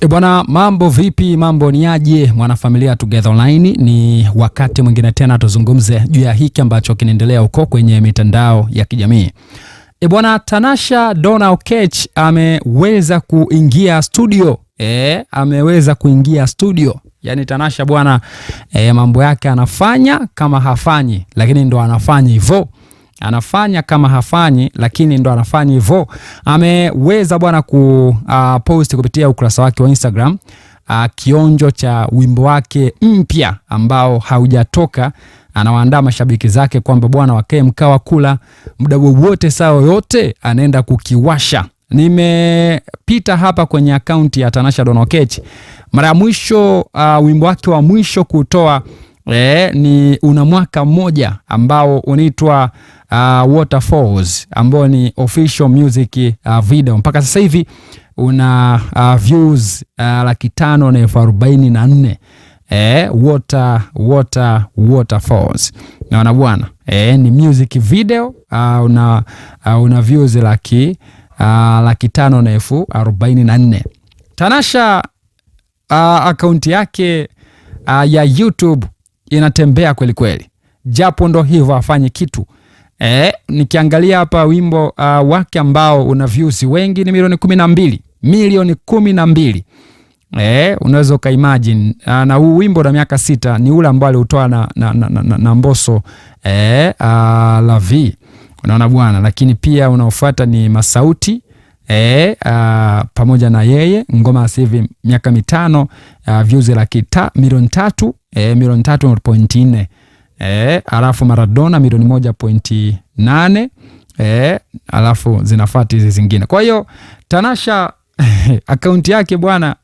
Bwana, mambo vipi? Mambo ni aje mwanafamilia Together Online? Ni wakati mwingine tena tuzungumze juu ya hiki ambacho kinaendelea huko kwenye mitandao ya kijamii. Bwana, Tanasha Donna Oketch ameweza kuingia studio. Ameweza kuingia studio. Yaani Tanasha bwana, mambo yake anafanya kama hafanyi, lakini ndo anafanya hivyo. Anafanya kama hafanyi, lakini ndo anafanya hivyo. Ameweza bwana post kupitia ukurasa wake wa Instagram kionjo cha wimbo wake mpya ambao haujatoka. Anawaandaa mashabiki zake kwamba bwana wakae mkawa kula muda wowote saa yote anaenda kukiwasha. Nimepita hapa kwenye akaunti ya Tanasha Donna Oketch. Mara mwisho wimbo wake wa mwisho kutoa ni una mwaka mmoja ambao unaitwa Waterfalls, ambao ni official music video. Mpaka sasa hivi una views 544,000. Waterfalls. Naona bwana, ni music video una views 544,000. Tanasha akaunti yake ya YouTube inatembea kweli kweli. Japo ndo hivyo afanye kitu. Nikiangalia hapa wimbo wake ambao una views wengi ni milioni 12. Milioni 12. Unaweza ukaimagine. Na huu wimbo na miaka 6 ni ule ambao aliutoa na Mbosso La Vie. Unaona bwana, lakini pia unaofuata ni Masauti pamoja na yeye, ngoma sasa hivi miaka 5, views milioni 3, milioni 3.4. Alafu Maradona milioni 1.8. Alafu zinafuata hizi zingine. Kwa hiyo Tanasha akaunti yake bwana,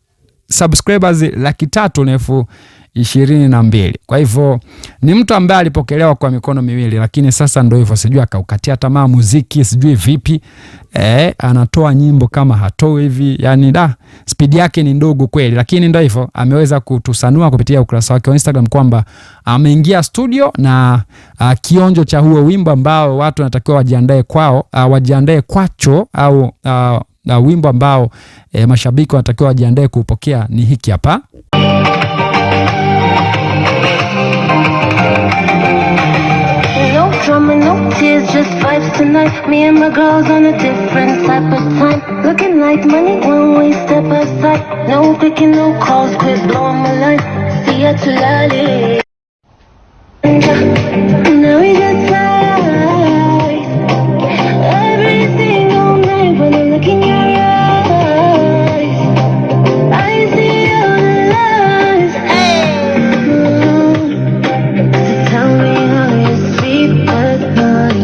subscribers 322,000. Kwa hivyo ni mtu ambaye alipokelewa kwa mikono miwili, lakini sasa ndio hivyo, sijui akaukatia tamaa muziki, sijui vipi. Anatoa nyimbo kama hatoi hivi, yani speed yake ni ndogo kweli, lakini ndio hivyo ameweza kutusanua kupitia ukurasa wake wa Instagram kwamba ameingia studio na kionjo cha huo wimbo ambao watu wanatakiwa wajiandae kwacho au wimbo ambao mashabiki wanatakiwa wajiandae kupokea ni hiki hapa. Drama, no tears, just vibes tonight. Me and my girls on a different type of time. Looking like money when we step aside. No picking, no calls, quit blowing my line. See ya to lally. Now we just slide. Everything all night when I look in your eyes. I see all the lies. So tell me how you sleep at night.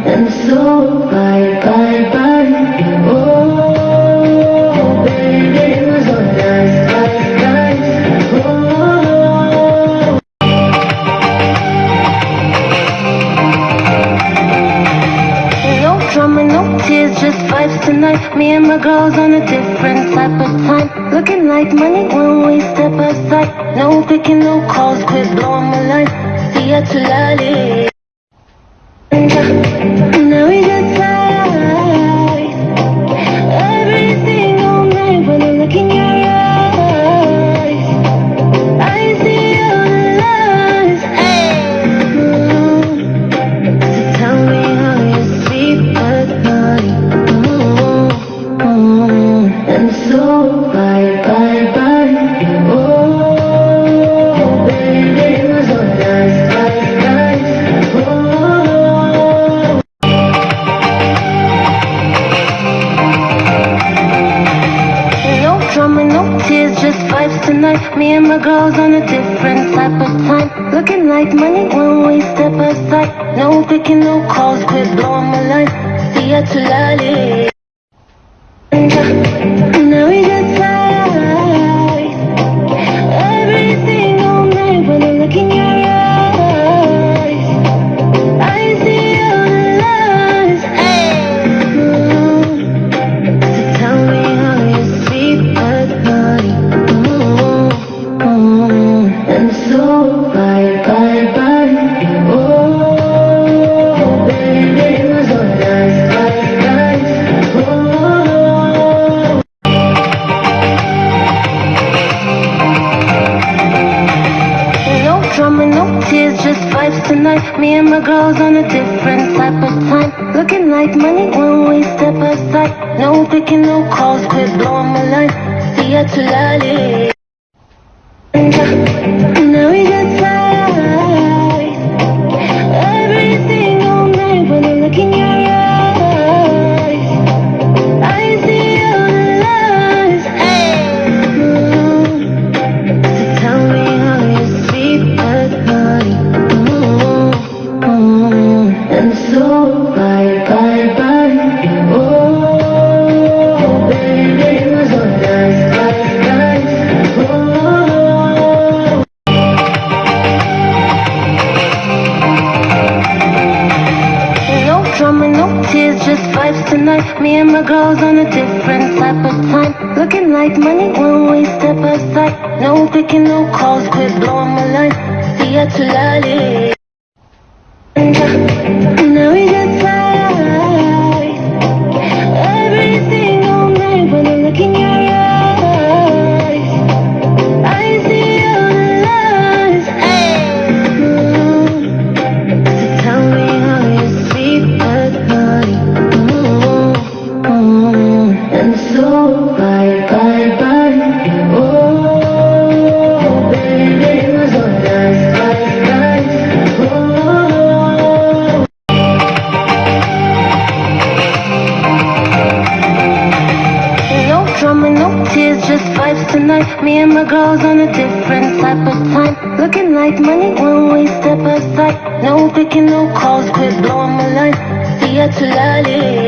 And so bye, bye, bye. Oh, baby, it was all nice. No drama, no tears, just vibes tonight. Me and my girls on a different type of time. Looking like money when we step aside. No picking, no calls, quit blowing my line. See ya to lally. Now we just slide. Everything all night when I look in your eyes. I see all the lies. So tell me how you sleep at night. And so bye, bye, bye. Oh, baby, it was all nice. No drama, no tears, just vibes tonight. Me and my girls on a different type of time. Looking like money when we step aside. No picking, no calls, quit blowing my line. See ya to lally. Now we just slide. Everything all night when I look in your eyes. I see all the lies. So tell me how you sleep at night. And so bye, bye, bye. Oh, baby, it was all nice. Oh, a different type of time. Looking like money when we step aside. No picking, no calls, quit blowing my line. See ya to lolly. Now we got tired. Everything all night when I look in your eyes. I see all the lies. So tell me how you sleep at night. And so bye, bye, bye. Oh, baby, it was so nice, nice, nice. Oh. No drama, no tears, just vibes tonight. Me and my girls on a different type of time. Looking like money when we step aside. No picking, no calls, quit blowing my line. See ya to lolly. Now we got tired. Everything all night when I look in your eyes. I see all the lies. So tell me how you sleep at night. And so bye, bye, bye. Oh, baby, it was so nice, nice, nice. Oh. No drama, no tears, just vibes tonight. Me and my girls on a different type of time. Looking like money when we step aside. No picking, no calls, quit blowing my line. See ya to lolly.